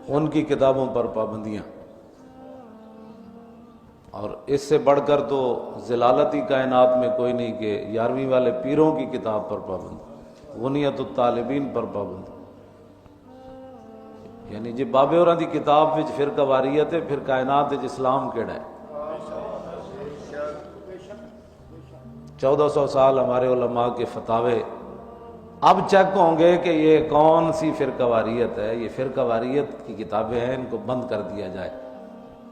ان کی کتابوں پر پابندیاں، اور اس سے بڑھ کر تو ضلالتی کائنات میں کوئی نہیں کہ 11ویں والے پیروں کی کتاب پر پابند، غنیت الطالبین پر پابند، یعنی جی بابے ہوراں دی کتاب وچ فرقہ واریت ہے، پھر کائنات وچ اسلام کیڑا ہے؟ 1400 سال ہمارے علماء کے فتاوے اب چیک ہوں گے کہ یہ کون سی فرقہ واریت ہے، یہ فرقہ واریت کی کتابیں ہیں، ان کو بند کر دیا جائے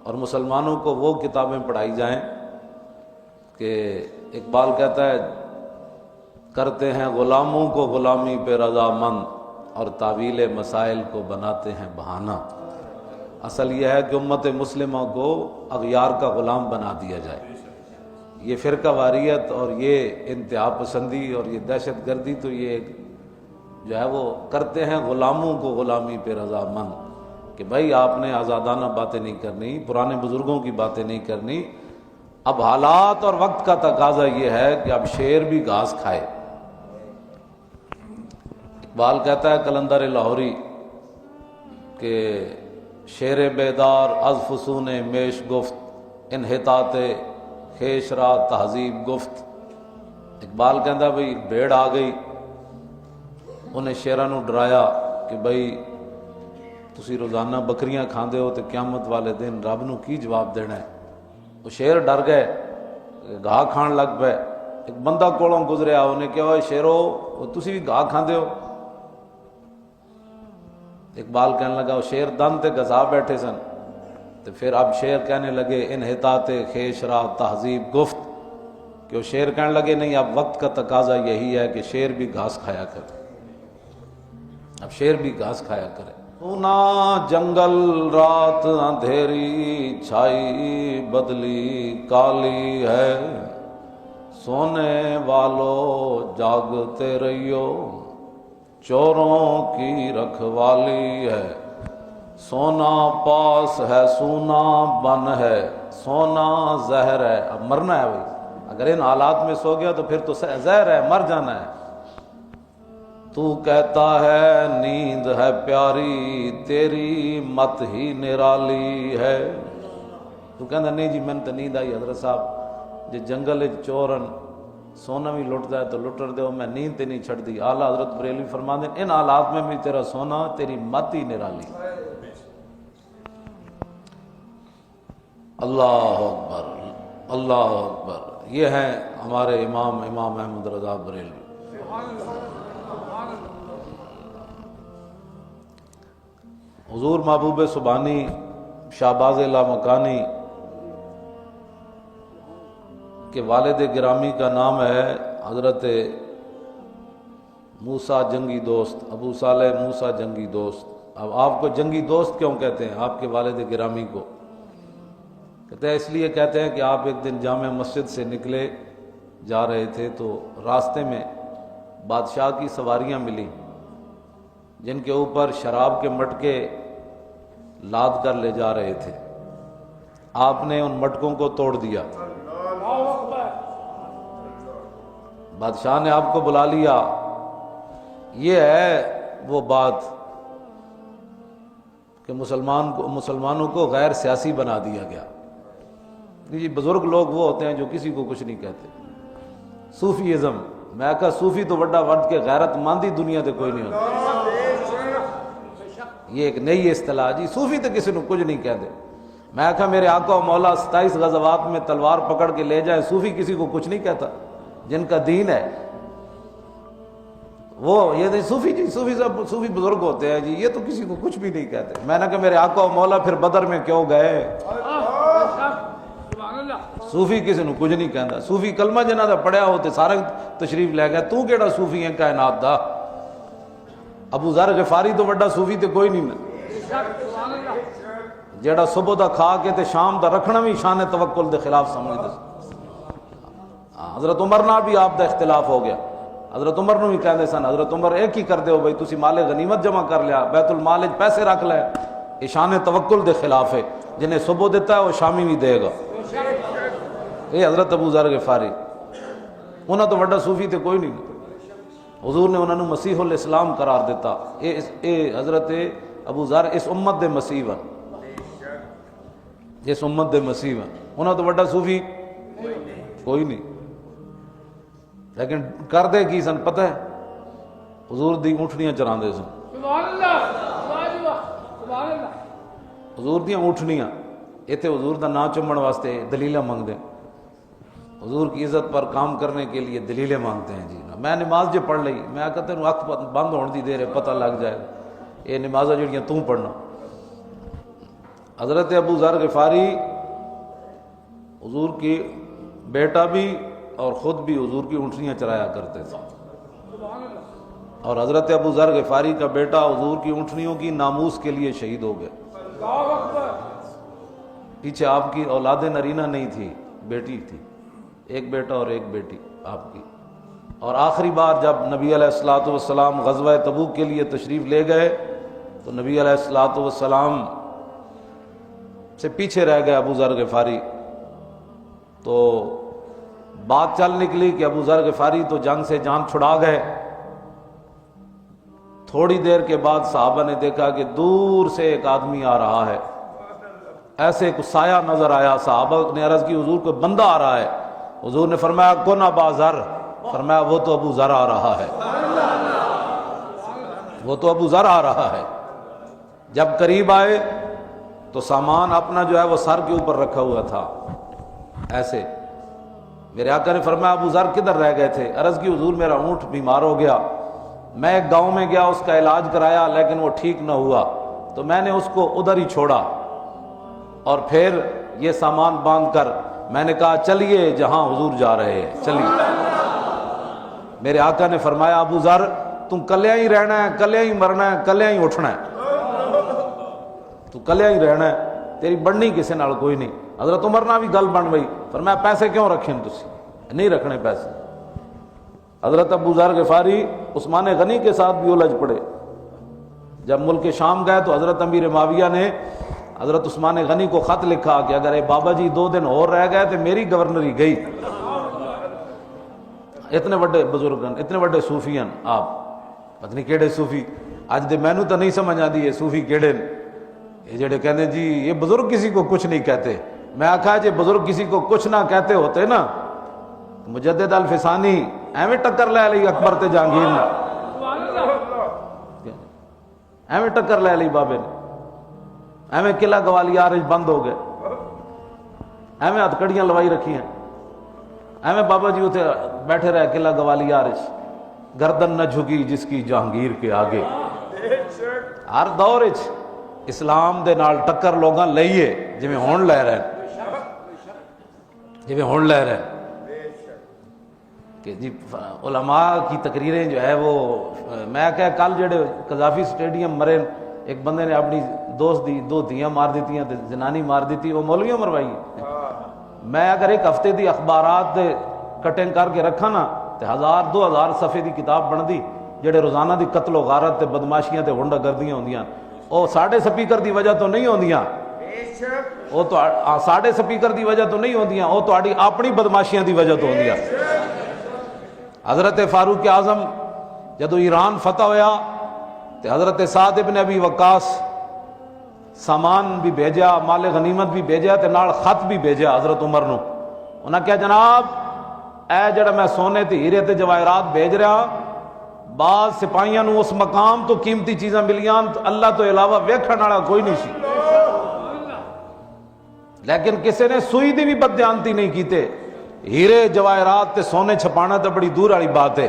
اور مسلمانوں کو وہ کتابیں پڑھائی جائیں کہ اقبال کہتا ہے کرتے ہیں غلاموں کو غلامی پہ رضامند اور تعویل مسائل کو بناتے ہیں بہانہ۔ اصل یہ ہے کہ امت مسلمہ کو اغیار کا غلام بنا دیا جائے۔ یہ فرقہ واریت اور یہ انتہا پسندی اور یہ دہشت گردی تو یہ جو ہے وہ کرتے ہیں غلاموں کو غلامی پہ رضامند، کہ بھائی آپ نے آزادانہ باتیں نہیں کرنی، پرانے بزرگوں کی باتیں نہیں کرنی، اب حالات اور وقت کا تقاضا یہ ہے کہ اب شیر بھی گھاس کھائے۔ اقبال کہتا ہے کلندر لاہوری کہ شیر بیدار از فسون میش گفت انحطاط خیش را تہذیب گفت۔ اقبال کہتا بھئی بھیڑ آ گئی، انہیں شیراں نو ڈرایا کہ بھئی تسی روزانہ بکریاں کھاندے ہو تے قیامت والے دن رب نو کی جواب دینا ہے۔ وہ شیر ڈر گئے، گھاہ کھان لگ پے۔ ایک بندہ کولوں گزریا، انہیں کہا اوے شیرو تسی بھی گھاہ کھاندے ہو؟ اقبال کہنے لگا وہ شیر دن تے گزا بیٹھے سن، تو پھر اب شیر کہنے لگے انحطاط خیش را تہذیب گفت، کہ وہ شیر کہنے لگے نہیں اب وقت کا تقاضا یہی ہے کہ شیر بھی گھاس کھایا کرے، اب شیر بھی گھاس کھایا کرے۔ سونا جنگل رات اندھیری چھائی بدلی کالی ہے، سونے والو جاگتے رہیو چوروں کی رکھوالی ہے، سونا پاس ہے سونا بن ہے، سونا زہر ہے۔ اب مرنا ہے بھائی، اگر ان حالات میں سو گیا تو پھر تو زہر ہے، مر جانا ہے۔ تو کہتا ہے نیند ہے پیاری تیری مت ہی نرالی ہے، تو کہنا نہیں جی میں تو نیند آئی حضرت صاحب، جی جنگل چورن سونا بھی لٹتا ہے تو لٹر دو، میں نیند تے نہیں چھڑ دی۔ اعلیٰ حضرت بریلوی فرما دیں ان حالات میں بھی تیرا سونا تیری مت ہی نرالی۔ اللہ اکبر اللہ اکبر۔ یہ ہیں ہمارے امام احمد رضا بریلوی۔ حضور محبوب سبحانی شہباز لامکانی کے والد گرامی کا نام ہے حضرت موسیٰ جنگی دوست، ابو صالح موسیٰ جنگی دوست۔ اب آپ کو جنگی دوست کیوں کہتے ہیں آپ کے والد گرامی کو؟ کہتے ہیں اس لیے کہتے ہیں کہ آپ ایک دن جامع مسجد سے نکلے جا رہے تھے تو راستے میں بادشاہ کی سواریاں ملی جن کے اوپر شراب کے مٹکے لاد کر لے جا رہے تھے، آپ نے ان مٹکوں کو توڑ دیا۔ بادشاہ نے آپ کو بلا لیا۔ یہ ہے وہ بات کہ مسلمانوں کو غیر سیاسی بنا دیا گیا۔ یہ بزرگ لوگ وہ ہوتے ہیں جو کسی کو کچھ نہیں کہتے۔ صوفیزم، میں کہا صوفی تو بڑا ورد کے غیرت مندی دنیا تے کوئی نہیں ہوتا۔ یہ ایک نئی اصطلاح جی، صوفی تو کسی کو کچھ نہیں کہتے۔ میں کہا میرے آقا و مولا 27 غزوات میں تلوار پکڑ کے لے جائے، صوفی کسی کو کچھ نہیں کہتا۔ جن کا دین ہے وہ یہ صوفی جی، صوفی بزرگ ہوتے ہیں جی، یہ تو کسی کو کچھ بھی نہیں کہتے۔ میں نے کہا میرے آقا و مولا پھر بدر میں کیوں گئے؟ صوفی کسی نے کچھ نہیں کہتا۔ صوفی کلمہ جنہ دا پڑھیا ہوتے سارے تشریف لے گئے۔ تو کیڑا صوفی ہے کائنات دا؟ ابو ذر غفاری تو بڑا صوفی تے کوئی نہیں نا، جیڑا صبح دا کھا کے تے شام دا رکھنا بھی شان توکل دے خلاف سمجھدا۔ حضرت عمر نال بھی آپ دا اختلاف ہو گیا۔ حضرت عمر نو بھی کہندے سن حضرت عمر ایک ہی کر دے ہو بھائی، تسی مال غنیمت جمع کر لیا، بیت المال وچ پیسے رکھ لے، یہ شان توکل دے خلاف ہے، جنہیں صبح دیتا ہے وہ شامی بھی دے گا۔ یہ حضرت ابو ذر غفاری، انہاں تو بڑا صوفی تے کوئی نہیں۔ حضور نے انہوں نے مسیح الاسلام قرار دیتا۔ اے حضرت ابو ذر اس امت دے مسیح ہیں، اس امت دے مسیح ہیں، انہوں تو بڑا صوفی کوئی نہیں، لیکن کر دے کی سن پتہ ہے، حضور دی اونٹنیاں چران دے سن، سبحان اللہ، سبحان اللہ، حضور دیاں اونٹنیاں، ایتھے حضور دا نام چمن واسطے دلیلیں مانگ دیں، حضور کی عزت پر کام کرنے کے لیے دلیلیں مانگتے ہیں جی۔ میں نماز جو پڑھ لئی، میں کہتے ہیں اکھ بند ہونے دی دیر ہے پتہ لگ جائے گا، یہ نمازیں جڑیاں توں پڑھنا۔ حضرت ابو ذر غفاری حضور کی بیٹا بھی اور خود بھی حضور کی اونٹنیاں چرایا کرتے تھے، اور حضرت ابو ذر غفاری کا بیٹا حضور کی اونٹنیوں کی ناموس کے لیے شہید ہو گئے۔ اللہ اکبر۔ پیچھے آپ کی اولاد نرینہ نہیں تھی، بیٹی تھی، ایک بیٹا اور ایک بیٹی آپ کی۔ اور آخری بار جب نبی علیہ الصلوۃ والسلام غزوہ تبوک کے لیے تشریف لے گئے تو نبی علیہ الصلوۃ والسلام سے پیچھے رہ گئے ابو ذر غفاری، تو بات چل نکلی کہ ابو ذر غفاری تو جنگ سے جان چھڑا گئے۔ تھوڑی دیر کے بعد صحابہ نے دیکھا کہ دور سے ایک آدمی آ رہا ہے، ایسے کچھ سایہ نظر آیا، صحابہ نے عرض کی حضور کوئی بندہ آ رہا ہے، حضور نے فرمایا کون ابا ذر، فرمایا وہ تو ابو ذر آ رہا ہے، وہ تو ابو ذر آ رہا ہے۔ جب قریب آئے تو سامان اپنا جو ہے وہ سر کے اوپر رکھا ہوا تھا ایسے۔ میرے آقا نے فرمایا ابو ذر کدھر رہ گئے تھے؟ عرض کی حضور میرا اونٹ بیمار ہو گیا، میں ایک گاؤں میں گیا، اس کا علاج کرایا لیکن وہ ٹھیک نہ ہوا، تو میں نے اس کو ادھر ہی چھوڑا، اور پھر یہ سامان باندھ کر میں نے کہا چلیے جہاں حضور جا رہے ہیں چلیے۔ میرے آقا نے فرمایا ابو ذر تم کلیاں ہی رہنا ہے، کلیاں ہی مرنا ہے، کلیاں ہی اٹھنا ہے، تو کلیاں ہی رہنا ہے، تیری بڑھنی کسی نال کوئی نہیں۔ حضرت عمر نہ بھی گل بن گئی، فرمایا پیسے کیوں رکھیں تسی؟ نہیں رکھنے پیسے۔ حضرت ابو ذر غفاری عثمان غنی کے ساتھ بھی الجھ پڑے، جب ملک شام گئے تو حضرت امیر معاویہ نے حضرت عثمان غنی کو خط لکھا کہ اگر اے بابا جی 2 دن اور رہ گئے تو میری گورنری گئی۔ اتنے بڑے بزرگن، اتنے بڑے صوفیان آپ، پتہ نہیں کیڑے صوفی، اج دے مینوں تو نہیں سمجھ آتی یہ صوفی کیڑے نے، یہ جڑے کہتے ہیں جی یہ بزرگ کسی کو کچھ نہیں کہتے۔ میں آکھا جی بزرگ کسی کو کچھ نہ کہتے ہوتے نا، مجدد الفسانی ایویں ٹکر لے لی اکبر تے جہانگیر نے، ایویں ٹکر لے لی بابے نے، ایویں قلعہ گوالیار بند ہو گئے، ایویں ہتھ کڑیاں لوائی رکھی ہیں، ایویں بابا جی اتنے بیٹھے رہے قلعہ گوالیار، گردن نہ جھکی جس کی جہانگیر کے آگے۔ ہر دور اسلام دے نال ٹکر لوگاں لئیے جویں ہون لے رہے ہیں، جویں ہون لے رہے ہیں کہ جی علماء کی تقریریں جو ہے وہ، میں کہ کل جڑے قذافی سٹیڈیم مرے، ایک بندے نے اپنی دوست دی 2 دھیاں مار دیتی ہیں، زنانی مار دیتی، وہ مولویوں مروائی۔ میں اگر ایک ہفتے دی اخبارات دے کٹنگ کر کے رکھا نا تو 1000-2000 صفحے دی کتاب بن دی، جڑے روزانہ دی قتل و غارت تے بدماشیاں تے ہنڈا گردیاں ہوندیاں، وہ ساڈے سپیکر دی وجہ تو نہیں ہوندیاں، وہ تو ساڈے سپیکر دی وجہ تو نہیں ہوندیاں، وہ تہاڈی اپنی بدماشیاں دی وجہ تو ہوندیاں۔ حضرت فاروق اعظم جدو ایران فتح ہویا تو حضرت سعد ابن ابی وقاص سامان بھی بھیجا، مال غنیمت بھی بھیجا تے نال خط بھی بھیجا حضرت عمر نو۔ انہاں کہا جناب اے جڑا میں سونے تے ہیرے تے جواہرات بھیج رہا، بعض سپاہیاں نو اس مقام تو قیمتی چیزاں ملیاں اللہ تو علاوہ ویکھن والا کوئی نہیں سی، لیکن کسی نے سوئی دی بھی بددیانتی نہیں کیتے۔ ہیرے جواہرات تے سونے چھپانا تو بڑی دور والی بات ہے،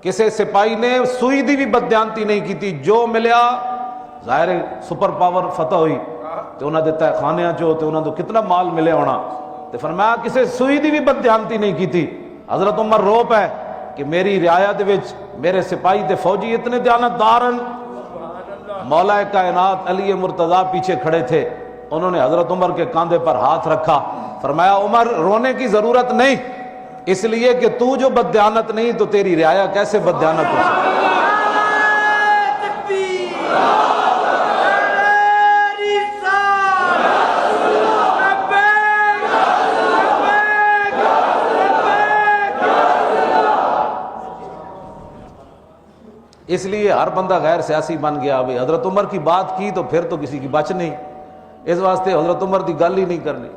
کسی سپاہی نے سوئی دی بھی بددیانتی نہیں کیتی، جو ملیا ظاہر سپر پاور فتح ہوئی تو انہاں دے تہ خانیاں چو تو انہاں تو کتنا مال ملے ہونا، تو فرمایا کسی سوئی دی بھی بددیانتی نہیں کیتی۔ حضرت عمر رو پے کہ میری رعایت وچ میرے سپاہی تے فوجی اتنے دیانتدارن، مولا کائنات علی مرتضیٰ پیچھے کھڑے تھے، انہوں نے حضرت عمر کے کاندھے پر ہاتھ رکھا، فرمایا عمر رونے کی ضرورت نہیں، اس لیے کہ تو جو بددیانت نہیں تو تیری رعایا کیسے بددیانت ہو سکتی۔ اس لیے ہر بندہ غیر سیاسی بن گیا. بھائی حضرت عمر کی بات کی تو پھر تو کسی کی بچ نہیں, اس واسطے حضرت عمر کی گل ہی نہیں کرنی.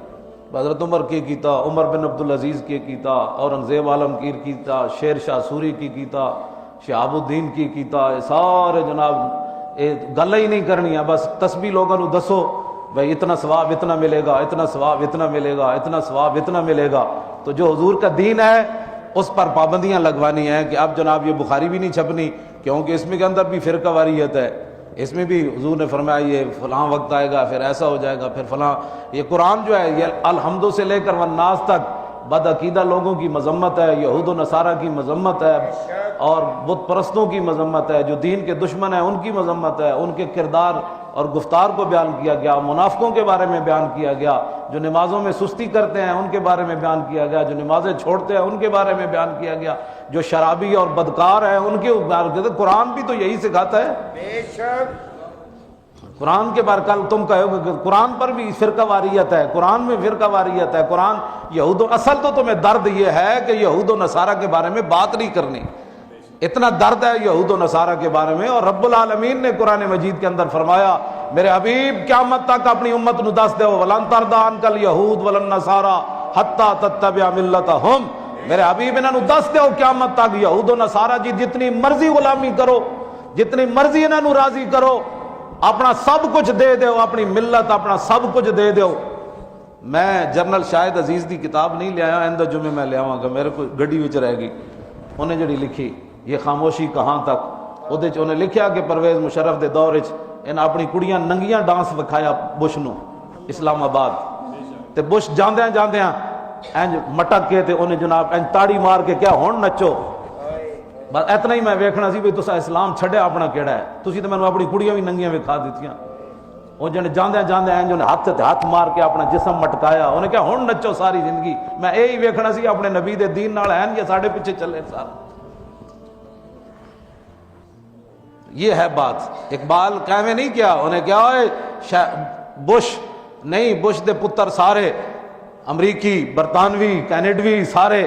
حضرت عمر کی کیتا, عمر بن عبدالعزیز کی کیتا, اورنگزیب عالمگیر کیتا, شیر شاہ سوری کی کیتا, شہاب الدین کی کیتا, یہ سارے جناب گل ہی نہیں کرنی ہے. بس تسبیح لوگوں کو دسو بھائی اتنا ثواب اتنا ملے گا, اتنا ثواب اتنا ملے گا, اتنا ثواب اتنا ملے گا. تو جو حضور کا دین ہے اس پر پابندیاں لگوانی ہیں کہ اب جناب یہ بخاری بھی نہیں چھپنی, کیونکہ اس میں کے اندر بھی فرقہ واریت ہے. اس میں بھی حضور نے فرمایا یہ فلاں وقت آئے گا, پھر ایسا ہو جائے گا, پھر فلاں. یہ قرآن جو ہے یہ الحمد سے لے کر والناس تک بد عقیدہ لوگوں کی مذمت ہے, یہود و نصارہ کی مذمت ہے, اور بت پرستوں کی مذمت ہے, جو دین کے دشمن ہیں ان کی مذمت ہے. ان کے کردار اور گفتار کو بیان کیا گیا, منافقوں کے بارے میں بیان کیا گیا, جو نمازوں میں سستی کرتے ہیں ان کے بارے میں بیان کیا گیا, جو نمازیں چھوڑتے ہیں ان کے بارے میں بیان کیا گیا, جو شرابی اور بدکار ہیں ان کے بیان کیا. قرآن بھی تو یہی سکھاتا ہے. بے شک قرآن کے بارے کل تم کہو گے کہ قرآن پر بھی فرقہ واریت ہے, قرآن میں فرقہ واریت ہے. قرآن یہود اصل تو تمہیں درد یہ ہے کہ یہود و نصارہ کے بارے میں بات نہیں کرنی, اتنا درد ہے یہود و نصارہ کے بارے میں. اور رب العالمین نے قرآن مجید کے اندر فرمایا میرے حبیب قیامت تک اپنی امت نو دس دیو ولن ترضی عنک الیہود ولا النصارى حتی تتبع ملتہم. میرے حبیب انہاں نو دس دیو قیامت تک یہود و نصارہ جی جتنی مرضی غلامی کرو, جتنی مرضی انہاں نو راضی کرو, اپنا سب کچھ دے دیو, اپنی ملت اپنا سب کچھ دے دیو. میں جنرل شاہد عزیز دی کتاب نہیں لے آیا, آئندہ جمعے میں لے آواں گا, میرے کو گڈی وچ رہ گئی. انہیں جڑی لکھی یہ خاموشی کہاں تک, وہ انہیں لکھیا کہ پرویز مشرف دے دور وچ ان اپنی کڑیاں ننگیاں ڈانس وکھایا بش نو اسلام آباد, تے بش جاندیاں جاندیاں انج مٹک کے تے انہیں جناب انج تاڑی مار کے کیا ہون نچو. بس اتنا ہی میں ویکھنا سی بھی تسا اسلام چھڈیا اپنا کیڑا ہے, تسی تے مینوں اپنی کڑیاں بھی ننگیاں وکھا دتیاں. وہ جن جاندیاں جاندیاں انج انہیں ہاتھ تے ہاتھ مار کے اپنا جسم مٹکایا, انہیں کیا ہون نچو ساری زندگی. میں یہی ویکھنا سی اپنے نبی دے دین نال ہیں یا ساڈے پیچھے چلے سارا. یہ ہے بات. اقبال کہویں نہیں کیا, انہیں کیا ہوئے بش نہیں, بش دے پتر سارے امریکی برطانوی کینیڈوی سارے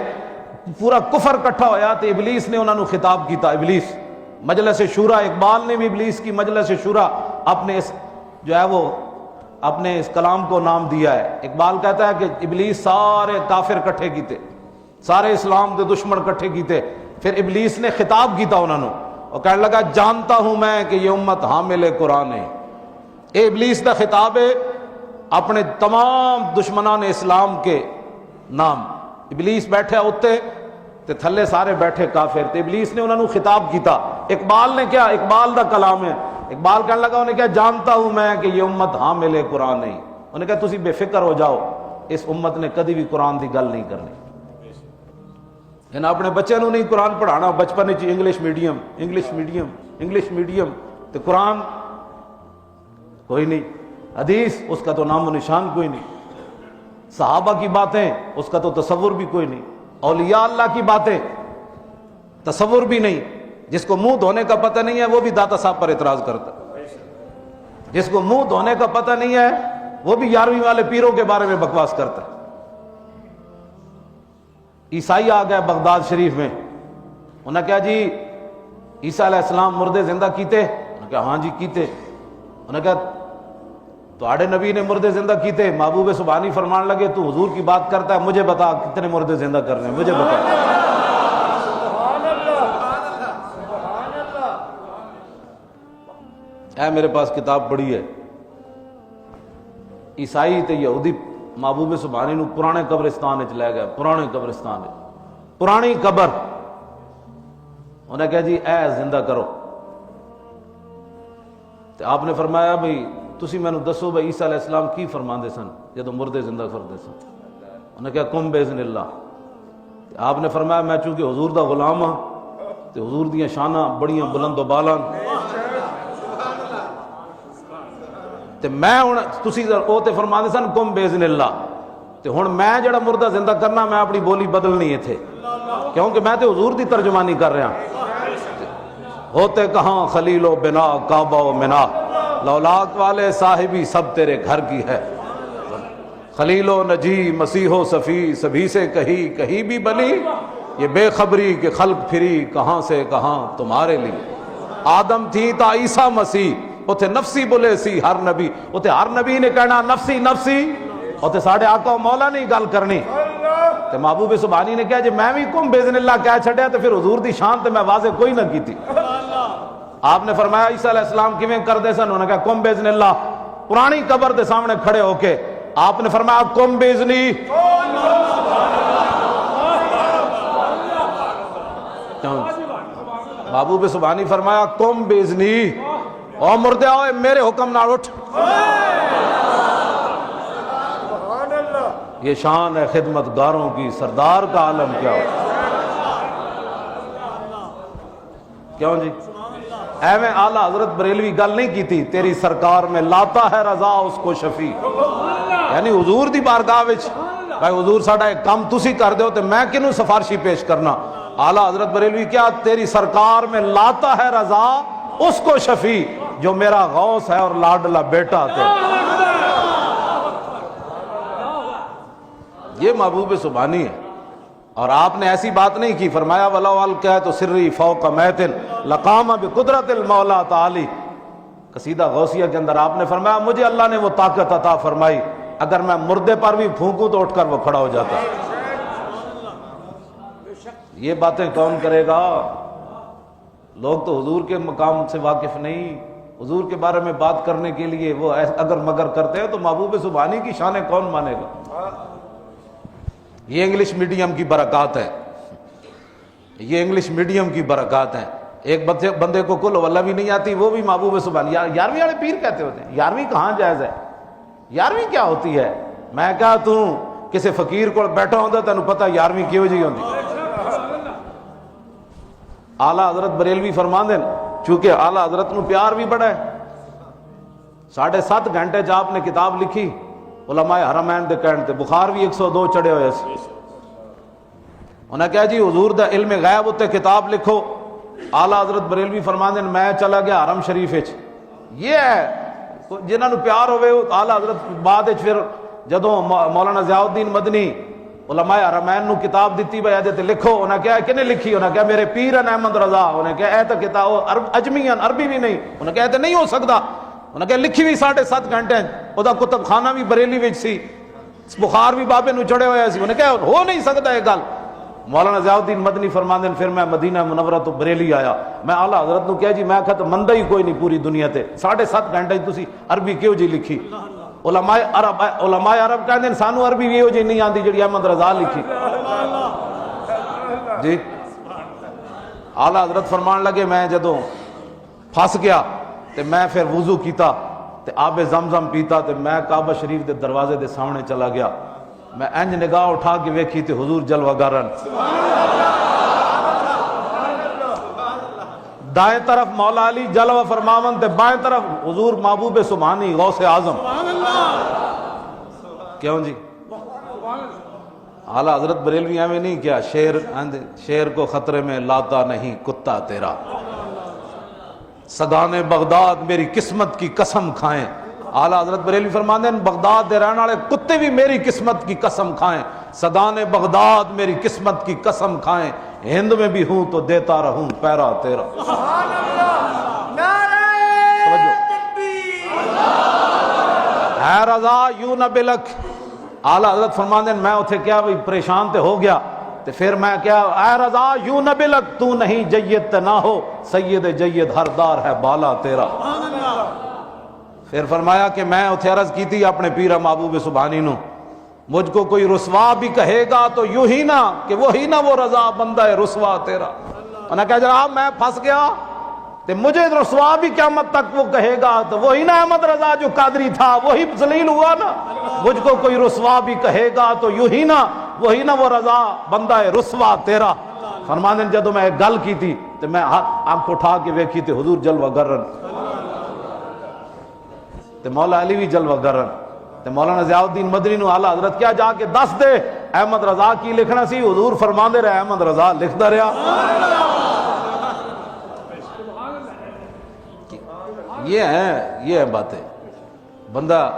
پورا کفر کٹھا ہویا تو ابلیس نے انہوں نے خطاب کیتا. ابلیس مجلس شورا, اقبال نے بھی ابلیس کی مجلس شورا اپنے اس جو ہے وہ اپنے اس کلام کو نام دیا ہے. اقبال کہتا ہے کہ ابلیس سارے کافر کٹھے کیتے, سارے اسلام دے دشمن کٹھے کیتے, پھر ابلیس نے خطاب کیتا انہوں نے اور کہنے لگا جانتا ہوں میں کہ یہ امت حامل قرآن ہے. اے ابلیس دا خطاب ہے اپنے تمام دشمنان اسلام کے نام. ابلیس بیٹھے اتے تے تھلے سارے بیٹھے کافر, تے ابلیس نے انہوں نے خطاب کیتا. اقبال نے کیا, اقبال دا کلام ہے, اقبال کہنے لگا انہیں کیا جانتا ہوں میں کہ یہ امت حامل قرآن ہے. انہیں کہا تسی بے فکر ہو جاؤ, اس امت نے کدی بھی قرآن دی گل نہیں کرنی. انہیں اپنے بچے نو نہیں قرآن پڑھانا, بچپن چ English medium English medium English medium, تے قرآن کوئی نہیں, حدیث اس کا تو نام و نشان کوئی نہیں, صحابہ کی باتیں اس کا تو تصور بھی کوئی نہیں, اولیاء اللہ کی باتیں تصور بھی نہیں. جس کو منہ دھونے کا پتہ نہیں ہے وہ بھی داتا صاحب پر اعتراض کرتا ہے, جس کو منہ دھونے کا پتہ نہیں ہے وہ بھی 11ویں والے پیروں کے بارے میں بکواس کرتا ہے. عیسائی آ گئے بغداد شریف میں, انہیں کہا جی عیسیٰ علیہ السلام مردے زندہ کیتے, انہیں کہا ہاں جی کیتے. انہیں کہا تو آڑے نبی نے مردے زندہ کیتے. محبوب سبحانی فرمان لگے تو حضور کی بات کرتا ہے, مجھے بتا کتنے مردے زندہ کرنے ہیں, مجھے بتا. اے میرے پاس کتاب پڑھی ہے, عیسائی تے یہودی محبوب سبحانی نو پرانے قبرستان وچ لے گئے, پرانے قبرستان وچ, پرانی قبر. انہیں کہا جی اے زندہ کرو. تے آپ نے فرمایا بھئی تسی مینوں دسو بھئی عیسیٰ علیہ السلام کی فرماندے سن جدوں مردے زندہ کردے سن. انہیں کہا کم باذن اللہ. آپ نے فرمایا میں چونکہ حضور دا غلام ہاں تے حضور دیاں شاناں بڑیاں بلند و بالاں, تے میں ہن تسی او تے فرماندے سن کم باذن اللہ, تے ہن میں جڑا مردہ زندہ کرنا میں اپنی بولی بدلنی ہے تھے, کیونکہ میں تے حضور دی ترجمانی کر رہا. ہوتے کہاں خلیل و بنا کعبہ و منا, لولاک والے صاحبی سب تیرے گھر کی ہے. خلیل و نجی مسیح و صفی سبھی سے کہیں کہیں بھی بلی, یہ بے خبری کہ خلق پھری کہاں سے کہاں تمہارے لیے. آدم تھی تا عیسیٰ مسیح اتنے نفسی بولے سی ہر نبی اتنے ہر نبی نے کہنا نفسی نفسی اتنے ساڑھے آقا و مولا نہیں گل کرنی تے محبوب سبحانی نے کہا جی میں بھی کم بیزن اللہ کہہ چھڑیا تو پھر حضور دی شان تے میں واضح کوئی نہ کی تھی آپ نے فرمایا عیسیٰ علیہ السلام کیویں کر دے سن انہوں نے کہا کم بیزن اللہ پرانی قبر دے سامنے کھڑے ہو کے آپ نے فرمایا کم بیزنی محبوب سبحانی فرمایا کم بیزنی او مردے ہوئے میرے حکم نہ اٹھ یہ شان ہے خدمت گاروں کی سردار کا عالم کیا ہو کیوں جی ایویں اعلیٰ حضرت بریلوی گل نہیں کی تھی تیری سرکار میں لاتا ہے رضا اس کو شفیع یعنی حضور دی بارگاہ وچ بھائی حضور ساڈا ایک کام تسی کر دیو تے میں کنوں سفارشی پیش کرنا اعلیٰ حضرت بریلوی کیا تیری سرکار میں لاتا ہے رضا اس کو شفیع جو میرا غوث ہے اور لاڈلا بیٹا تھے یہ محبوب سبحانی ہے اور آپ نے ایسی بات نہیں کی فرمایا وَلَوْ أَلْقَيْتُ سِرِّي فَوْقَ مَيْتٍ لَقَامَ بِقُدْرَةِ الْمَوْلَى تعالی قصیدہ غوثیہ کے اندر آپ نے فرمایا مجھے اللہ نے وہ طاقت عطا فرمائی اگر میں مردے پر بھی پھونکوں تو اٹھ کر وہ کھڑا ہو جاتا یہ باتیں کون کرے گا لوگ تو حضور کے مقام سے واقف نہیں حضور کے بارے میں بات کرنے کے لیے وہ اگر مگر کرتے ہیں تو محبوب سبحانی کی شانیں کون مانے گا یہ انگلش میڈیم کی برکات ہے یہ انگلش میڈیم کی برکات ہیں ایک بندے کو کل واللہ بھی نہیں آتی وہ بھی محبوب سبحانی 11ویں والے پیر کہتے ہوتے ہیں 11ویں کہاں جائز ہے 11ویں کیا ہوتی ہے میں کہا تو کسی فقیر کو بیٹھا ہوتا تینوں پتہ 11ویں کیوں جی ہوتی اعلیٰ حضرت بریلوی فرمان دیں چونکہ اعلیٰ حضرت نو پیار بھی بڑا ہے 7.5 گھنٹے جب آپ نے کتاب لکھی علماء حرمین دے کہن تے بخار بھی 102 چڑھے ہوئے سی انہاں کہا جی حضور دا علم غیب ہوتے کتاب لکھو اعلیٰ حضرت بریلوی فرمان دیں میں چلا گیا حرم شریف وچ یہ ہے جنہاں نو پیار ہوئے اعلیٰ حضرت بعد وچ پھر جدوں مولانا ضیاء الدین مدنی علماء حرمین نو کتاب دیتی بھائی ادے تے لکھو انہاں کہا کنے لکھی انہاں کہا میرے پیر احمد رضا انہاں کہا اے تے کتاب اجمیان عربی بھی نہیں انہاں کہا تے نہیں ہو سکتا انہاں کہا لکھی بھی 7.5 گھنٹے او دا کتب خانہ بھی بریلی وچ سی بخار بھی بابے نو چڑھے ہوئے سی انہاں کہا ہو نہیں سکتا یہ گل مولانا ضیاء الدین مدنی فرماندے پھر میں مدینہ منورہ تو بریلی آیا میں اعلیٰ حضرت نو کہا جی میں کہا تو مندہ ہی کوئی نہیں پوری دنیا تے 7.5 گھنٹے تسی عربی کیوں جی لکھی علماء عرب کہندے ہیں سانو عربی بھی ہو جی نہیں آندی جڑی احمد رضا لکھی جی اعلیٰ حضرت فرمان لگے میں جدوں پھنس گیا تے میں پھر وضو کیتا تے آب زمزم پیتا تے میں کعبہ شریف دے دروازے دے سامنے چلا گیا میں انج نگاہ اٹھا کے ویکھی تے حضور جلوہ گارن دائیں طرف مولا علی جلوہ فرماون تے بائیں طرف حضور محبوب سبحانی غوث اعظم کیوں جی اعلیٰ حضرت بریلوی میں نہیں کیا شیر کو خطرے میں لاتا نہیں کتا تیرا سگانے بغداد میری قسمت کی قسم کھائیں اعلیٰ حضرت بریلوی فرماندے ہیں بغداد دے رہنے والے کتے بھی میری قسمت کی قسم کھائیں سگانے بغداد میری قسمت کی قسم کھائیں ہند میں بھی ہوں تو دیتا رہوں پیرا تیرا اے رضا یوں نہ بلک اعلیٰ حضرت فرماندے ہیں میں اتھے کیا بھی پریشان تے ہو گیا تے پھر میں کیا اے رضا یوں نہ بلک تو نہیں جید تے نہ ہو سید جید ہر دار ہے بالا تیرا پھر فرمایا کہ میں اتھے عرض کی تھی اپنے پیرہ محبوب سبحانی نو مجھ کو کوئی رسوا بھی کہے گا تو یوں ہی نہ کہ وہی نہ وہ رضا بندہ ہے رسوا تیرا انہوں نے کہا جناب میں پھنس گیا تے مجھے رسوا بھی قیامت تک وہ کہے گا تو وہی نہ احمد رضا جو قادری تھا وہی ذلیل ہوا نا مجھ کو کوئی رسوا بھی کہے گا تو یوں ہی نہ وہی نہ وہ رضا بندہ ہے رسوا تیرا فرمانے جدوں میں ایک گل کی تھی تو میں آنکھ اٹھا کے ویکھی تے حضور جلوہ گرن تے مولا علی بھی جلوہ گرن تے مولانا ضیاء الدین مدنی نو اعلیٰ حضرت کیا جا کے دس دے احمد رضا کی لکھنا سی حضور فرماندے رہے احمد رضا لکھدا رہا یہ ہے باتیں بندہ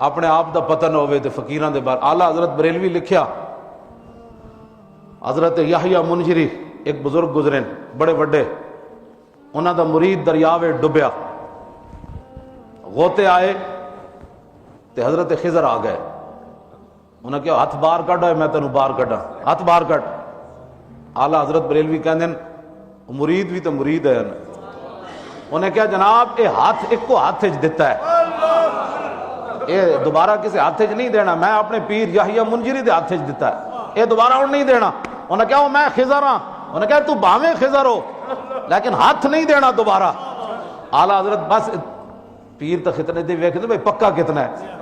اپنے آپ دا پتہ نہ ہوئے تے فقیران دے بار اعلیٰ حضرت بریلوی لکھیا حضرت یحییٰ منجری ایک بزرگ گزرے بڑے بڑے انہاں دا مرید دریاوے ڈبیا، غوطے آئے تے حضرت خضر آ گئے، انہاں کہا ہاتھ باہر کڈا میں تینوں باہر کڈا، ہاتھ باہر کڈ۔ آلہ حضرت بریلوی کہندے مرید بھی تو مرید ہے، انہیں کہا جناب اے ہاتھ ایک کو ہاتھ وچ دتا ہے، اے دوبارہ کسی ہاتھ وچ نہیں دینا، میں اپنے پیر یحییٰ منجری دے ہاتھ وچ دتا ہے، اے دوبارہ ہن نہیں دینا۔ انہیں کہا میں خضر ہاں، انہیں کہا تو باویں خضر ہو لیکن ہاتھ نہیں دینا دوبارہ۔ آلہ حضرت بس پیر تو خطنے دے ویکھدے بھئی پکا کتنا ہے۔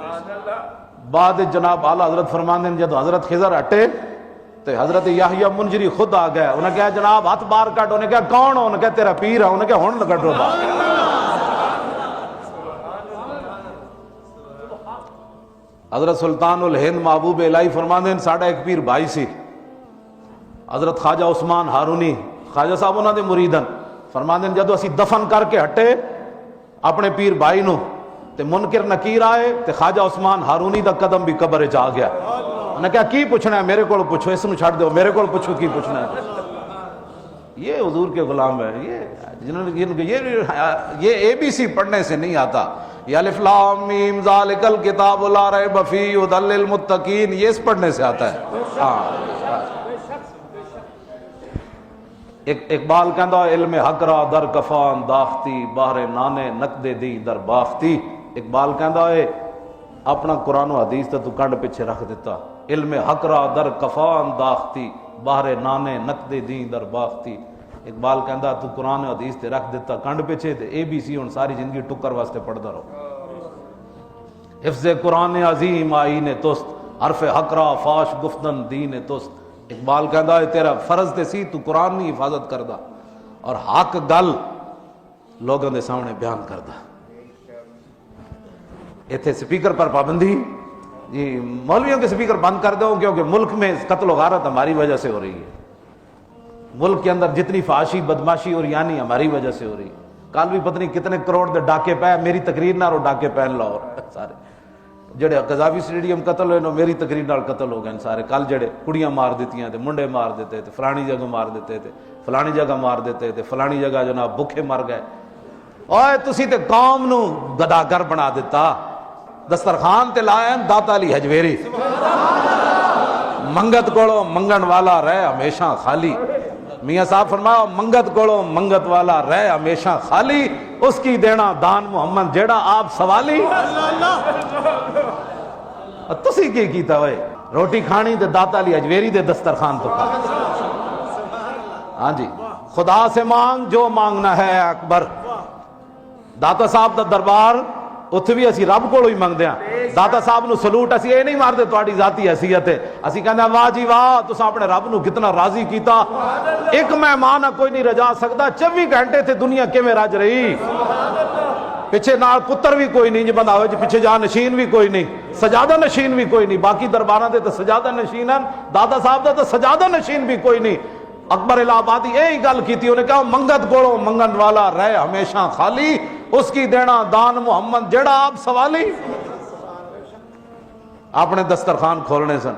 بعد جناب اعلیٰ حضرت فرماندے ہیں جب حضرت خضر ہٹے تو حضرت یحییٰ منجری خود آ گئے، انہیں کہا جناب ہاتھ باہر کٹ، انہیں کہا کون ہو؟ انہیں کہا تیرا پیر ہے، انہیں کہا ہن کٹو باہر۔ حضرت سلطان الہند محبوب الہی فرماندے ہیں ساڑھا ایک پیر بھائی سی حضرت خواجہ عثمان ہارونی، خواجہ صاحب انہاں دے مریدن، فرماندے ہیں جدو اسی دفن کر کے ہٹے اپنے پیر بھائی نو تے منکر نکیر آئے تے خواجہ عثمان ہارونی دا قدم بھی قبر وچ آ گیا۔ انہیں کہا کی پوچھنا ہے میرے کو پوچھو، اس نو چھڑ دو، میرے کو پوچھو کی پوچھنا ہے۔ یہ حضور کے غلام ہے، یہ اے بی سی پڑھنے سے نہیں آتا، یہ الف لام میم ذالک الکتاب لا ریب فیہ ھدی للمتقین، یہ اس پڑھنے سے آتا ہے۔ ہاں اقبال کہندا علم حق را در کفان داختی، باہر نانے نقد دی در باختی۔ اقبال کہندا ہے اپنا قرآن و حدیث تو کنڈ پیچھے رکھ دیتا، علم حق را در کفان داختی، باہر نانے نقد دی در باختی۔ اقبال کہندا تو قرآن و حدیث تے رکھ دیتا کنڈ پیچھے تے اے بی سی ہن ساری زندگی ٹکر واسطے پڑھدا رہو۔ حفظ قرآن عظیم آئین توست، حرف حق را فاش گفتن دین توست۔ اقبال کہندا ہے تیرا فرض تے سی تو قرآن نہیں حفاظت کردا اور حق گل لوگوں دے سامنے بیان کردا۔ ایتھے سپیکر پر پابندی، جی مولویوں کے سپیکر بند کر دو کیونکہ ملک میں قتل و غارت ہماری وجہ سے ہو رہی ہے، ملک کے اندر جتنی فحاشی بدماشی اور یعنی ہماری وجہ سے ہو رہی ہے۔ کل بھی پتہ نہیں کتنے کروڑ دے ڈاکے پے، میری تقریر نہ رو ڈاکے پہن لاہور سارے جڑے قذافی سٹیڈیم قتل ہوئے نو میری تقریر نال قتل ہو گئے سارے۔ کل جڑے کڑیاں مار دیتیاں تے منڈے مار دیتے تے فلانی جگہ مار دیتے تے فلانی جگہ مار دیتے تے فلانی جگہ جناب بھوکے مر گئے۔ اوئے تسی تے قوم نو گداگر بنا دیتا، دسترخوان تے لائے داتا علی حجویری، منگت کولو منگن والا رہے ہمیشہ خالی۔ میاں صاحب فرمایا منگت کولو منگت والا رہے ہمیشہ خالی، اس کی دینا دان محمد جیڑا آپ سوالی۔ تسی کی کیتا ہوئے روٹی کھانی تے داتا علی حجویری دے دسترخوان تو کھا۔ ہاں جی خدا سے مانگ جو مانگنا ہے اکبر، داتا صاحب دا دربار اتھے بھی اسی رب کولو ہی منگدے ہیں۔ داتا صاحب نو سلوٹ اسی اے نہیں مارتے تہاڈی ذاتی حیثیت ہے، اسی کہندے ہیں واہ جی واہ تساں اپنے رب نو کتنا راضی کیتا، ایک مہمان کوئی نہیں رجا سکدا، 24 گھنٹے تے دنیا کیویں رج رہی، پیچھے نال پتر بھی کوئی نہیں، جو بندہ ہوئے پیچھے جا نشین بھی کوئی نہیں، سجادہ نشین بھی کوئی نہیں، باقی درباراں دے تے سجادہ نشین ہیں، داتا صاحب دا تے سجادہ نشین بھی کوئی نہیں۔ اکبر الہ آبادی یہی گل کیتی، انہیں کہا منگت کولو منگن والا رہے ہمیشہ خالی، اس کی دینا دان محمد جیڑا آپ سوالی۔ اپنے دسترخوان کھولنے سن،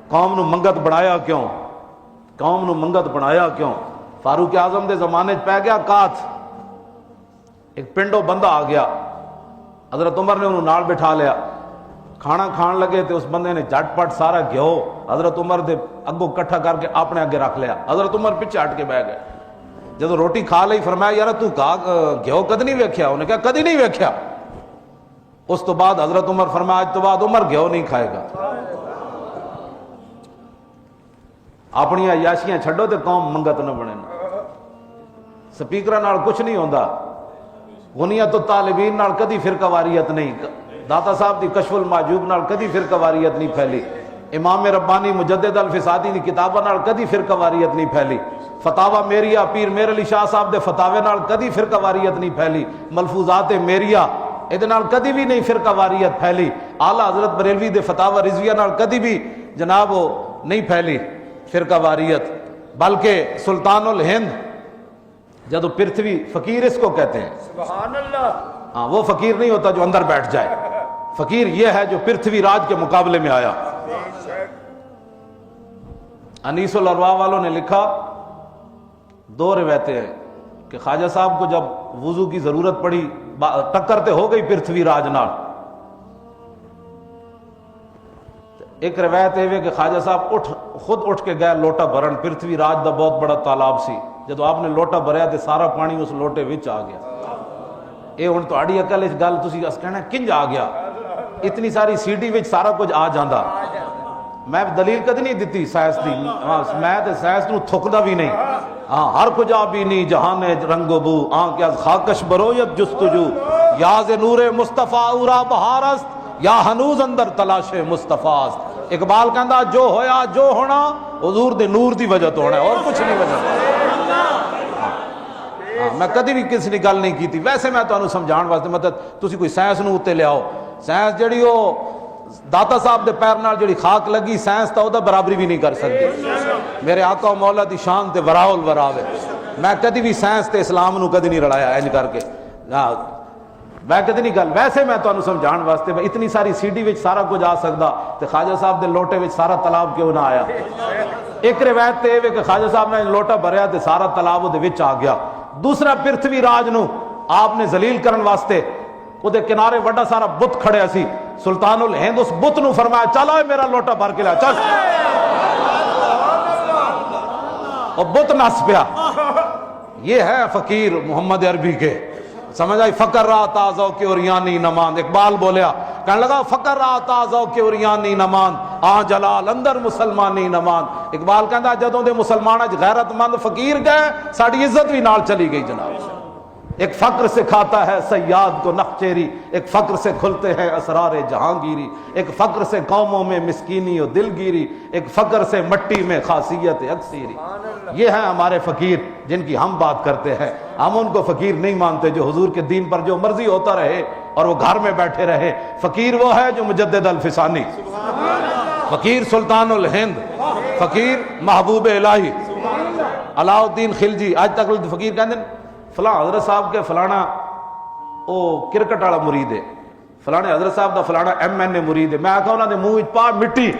قوم نو منگت بنایا کیوں؟ قوم نو منگت بنایا کیوں؟ فاروق اعظم دے زمانے پہ گیا کات، ایک پنڈو بندہ آ گیا، حضرت عمر نے انہوں نال بٹھا لیا، کھانا کھان لگے تو اس بندے نے جھٹ پٹ سارا گھیو حضرت عمر دے اگوں کٹھا کر کے اپنے اگے رکھ لیا، حضرت عمر پیچھے ہٹ کے بیٹھ گئے۔ جب روٹی کھا لئی فرمایا یار تو گھیو کد نہیں ویکھیا؟ انہیں کہا کدی نہیں ویکھیا۔ اس تو بعد حضرت عمر فرمایا آج تو بعد عمر گھیو نہیں کھائے گا۔ اپنی عیاشیاں چھڈو تے قوم منگت نہ بنے۔ سپیکراں نال کچھ نہیں ہوندا، غنیت الطالبین نال کدی فرقہ واریت نہیں، داتا صاحب دی کشف المعجوب نال کدی فرقہ واریت نہیں پھیلی، امام ربانی مجدد الفسادی دی کتاباں نال کدی فرقہ واریت نہیں پھیلی، فتاوی میریہ پیر میر علی شاہ صاحب دے فتاوے نال کدی فرقہ واریت نہیں پھیلی، ملفوظات میریہ ایدے نال کدی بھی نہیں فرقہ واریت پھیلی، اعلیٰ حضرت بریلوی دے فتاوی رضویہ نال کدی بھی جناب وہ نہیں پھیلی فرقہ واریت، بلکہ سلطان الہند جدو پرتھوی فقیر اس کو کہتے ہیں، سبحان اللہ، ہاں وہ فقیر نہیں ہوتا جو اندر بیٹھ جائے، فقیر یہ ہے جو پرتھوی راج کے مقابلے میں آیا۔ انیس الارواح والوں نے لکھا، دو روایتیں ہیں، کہ خواجہ صاحب کو جب وضو کی ضرورت پڑی ٹکر تے ہو گئی پرتھوی راج نال. ایک روایت ہے کہ خواجہ صاحب خود اٹھ کے گئے لوٹا بھرن. پرتھوی راج دا بہت بڑا تالاب سی, جدو آپ نے لوٹا بھریا تے سارا پانی اس لوٹے وچ آ گیا. اے ہن تہاڈی عقل وچ گل تسی کہنا کنج آ گیا, اتنی ساری سیٹی وچ سارا کچھ آ جاندا. میں دلیل کدی نہیں دیتی سائنس دی, میں تے سائنس نو تھکدا بھی نہیں. ہاں ہر کجا بھی نہیں جہان رنگ و بو, کیا خاکش برویت جستجو, یاز نور مصطفیٰ اورا بہارست, یا ہنوز اندر تلاش مصطفیٰ. اقبال کہندا جو ہویا جو ہونا حضور دے نور دی وجہ تو ہونا ہے, اور کچھ نہیں وجہ. میں کدی بھی کسی نے گل نہیں کی تھی. ویسے میں تانوں سمجھان واسطے مطلب تسی کوئی سائنس نو اتے لے آؤ. سائنس جڑی او داتا صاحب دے پیر نال جڑی خاک لگی, سائنس تا او دا برابری بھی نہیں کر سکتی. میرے آقا و مولا دی شان تے وراء الوراء ہے. میں کدی بھی سائنس تے اسلام نو کدی نہیں رلایا انج کر کے, میں کدی نہیں گل. ویسے میں تانوں سمجھان واسطے اتنی ساری سیٹی وچ سارا کچھ آ سکدا تے خواجہ صاحب دے لوٹے وچ سارا تالاب کیوں نہ آیا. ایک روایت تے کہ خواجہ صاحب نے لوٹا بھریا تے سارا تالاب دے وچ آ گیا. دوسرا پرتھوی راج نو آپ نے ذلیل کرن واسطے او دے کنارے وڈا سارا بت کھڑیا سی. سلطان الہند اس بت نو فرمایا چل آئے میرا لوٹا بھر کے لا, چل. اور بت نس پیا. یہ ہے فقیر محمد عربی کے, سمجھ آئی. فقر رہا تازو کے اوریانی نمان. اقبال بولیا کہنے لگا فقر رہا تازو کے اوریانی نمان, آ جلال اندر مسلمانی نمان. اقبال کہندا جدوں دے مسلماناں وچ غیرت مند فقیر گئے ساڈی عزت بھی نال چلی گئی جناب. ایک فقر سے کھاتا ہے سیاد کو نخچیری, ایک فقر سے کھلتے ہیں اسرار جہانگیری, ایک فقر سے قوموں میں مسکینی و دلگیری, ایک فقر سے مٹی میں خاصیت اکثیری. یہ ہیں ہمارے فقیر جن کی ہم بات کرتے ہیں. ہم ان کو فقیر نہیں مانتے جو حضور کے دین پر جو مرضی ہوتا رہے اور وہ گھر میں بیٹھے رہے. فقیر وہ ہے جو مجدد الفسانی, فقیر سلطان الہند, فقیر محبوب الہی علاؤ الدین خلجی. آج تک فقیر کہتے ہیں فلاں حضرت صاحب کے فلانا او کرکٹ والا مرید ہے, فلانے حضرت صاحب دا فلانا MN مرید ہے. میں آکھا انہاں دے منہ پا مٹی.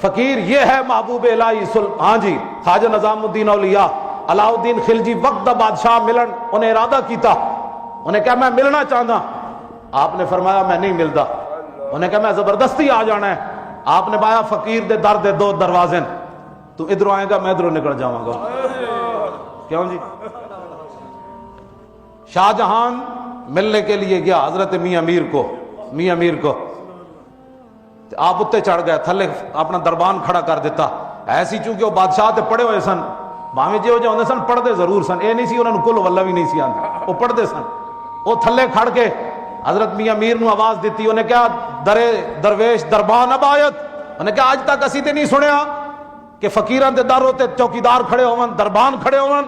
فقیر یہ ہے محبوب الہی. ہاں جی, خواجہ نظام الدین اولیاء علاؤ الدین خلجی وقت دا بادشاہ ملن انہیں ارادہ کیتا. انہیں کہا میں ملنا چاہتا. آپ نے فرمایا میں نہیں ملتا. انہیں کہا میں زبردستی آ جانا ہے. آپ نے بایا فقیر دے در دے دو دروازے, تو ادھر آئے گا میں ادھر نکل جاؤں گا. کیوں جی. شاہ جہان ملنے کے لیے گیا حضرت میاں میر کو, آپ اتنے چڑھ گئے, تھلے اپنا دربان کھڑا کر دیتا. ایسی چونکہ وہ بادشاہ تے پڑھے ہوئے سن, بھاویں جی ہوندے سن پڑھتے ضرور سن, اے نہیں سی انہوں نے کل واللہ بھی نہیں سی آندی, وہ پڑھتے سن. وہ تھلے کھڑ کے حضرت میاں میر نو آواز دیتی. انہیں کہا درویش دربان اب آیت. انہیں کہا آج تک اسی تے نہیں سنیا کہ فقیراں دے در ہوتے چوکیدار کھڑے ہون, دربان کھڑے ہون.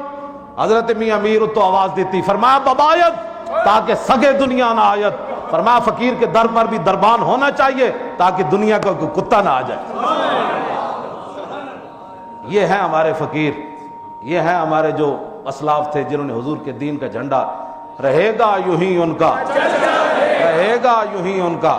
حضرت میاں میر تو آواز دیتی, فرمایا ببایت تاکہ سگے دنیا نہ آیت. فرمایا فقیر کے در پر بھی دربان ہونا چاہیے تاکہ دنیا کا کوئی کتا نہ آ جائے. یہ ہیں ہمارے فقیر, یہ ہیں ہمارے جو اسلاف تھے جنہوں نے حضور کے دین کا جھنڈا رہے گا یوں ہی ان کا, رہے گا یوں ہی ان کا.